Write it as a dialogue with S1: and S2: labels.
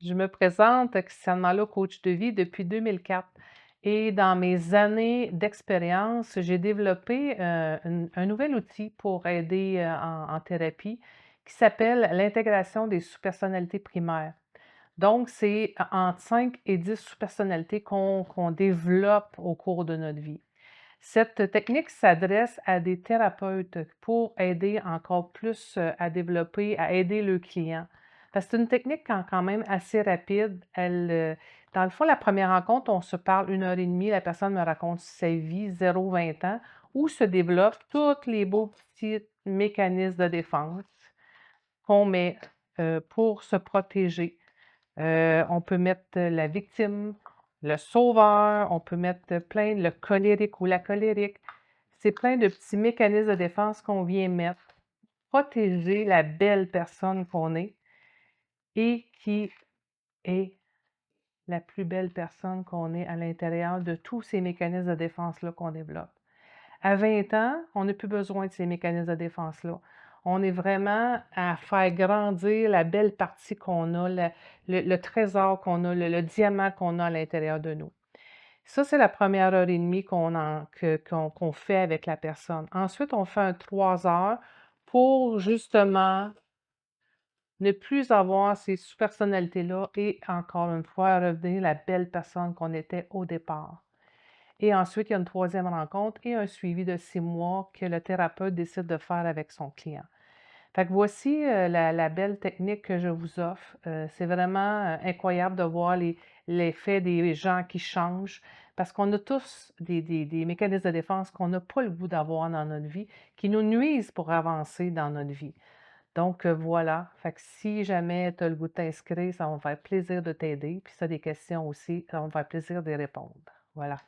S1: Je me présente, Christiane Malo, coach de vie depuis 2004 et dans mes années d'expérience, j'ai développé, un nouvel outil pour aider, en thérapie qui s'appelle l'intégration des sous-personnalités primaires. Donc c'est entre 5 et 10 sous-personnalités qu'on développe au cours de notre vie. Cette technique s'adresse à des thérapeutes pour aider encore plus, à développer, à aider le client. Parce que c'est une technique quand même assez rapide. Dans le fond, la première rencontre, on se parle 1 heure et demie, la personne me raconte sa vie, 0-20 ans, où se développent tous les beaux petits mécanismes de défense qu'on met, pour se protéger. On peut mettre la victime, le sauveur, on peut mettre plein le colérique ou la colérique. C'est plein de petits mécanismes de défense qu'on vient mettre, protéger la belle personne qu'on est et qui est la plus belle personne qu'on est à l'intérieur de tous ces mécanismes de défense-là qu'on développe. À 20 ans, on n'a plus besoin de ces mécanismes de défense-là. On est vraiment à faire grandir la belle partie qu'on a, le trésor qu'on a, le diamant qu'on a à l'intérieur de nous. Ça, c'est la première heure et demie qu'on fait avec la personne. Ensuite, on fait un 3 heures pour justement ne plus avoir ces sous-personnalités-là et encore une fois, revenir la belle personne qu'on était au départ. Et ensuite, il y a une troisième rencontre et un suivi de 6 mois que le thérapeute décide de faire avec son client. Fait que voici, la belle technique que je vous offre. C'est vraiment, incroyable de voir l'effet des gens qui changent parce qu'on a tous des mécanismes de défense qu'on n'a pas le goût d'avoir dans notre vie, qui nous nuisent pour avancer dans notre vie. Donc, voilà. Fait que si jamais tu as le goût de t'inscrire, ça va me faire plaisir de t'aider. Puis si tu as des questions aussi, ça va me faire plaisir d'y répondre. Voilà.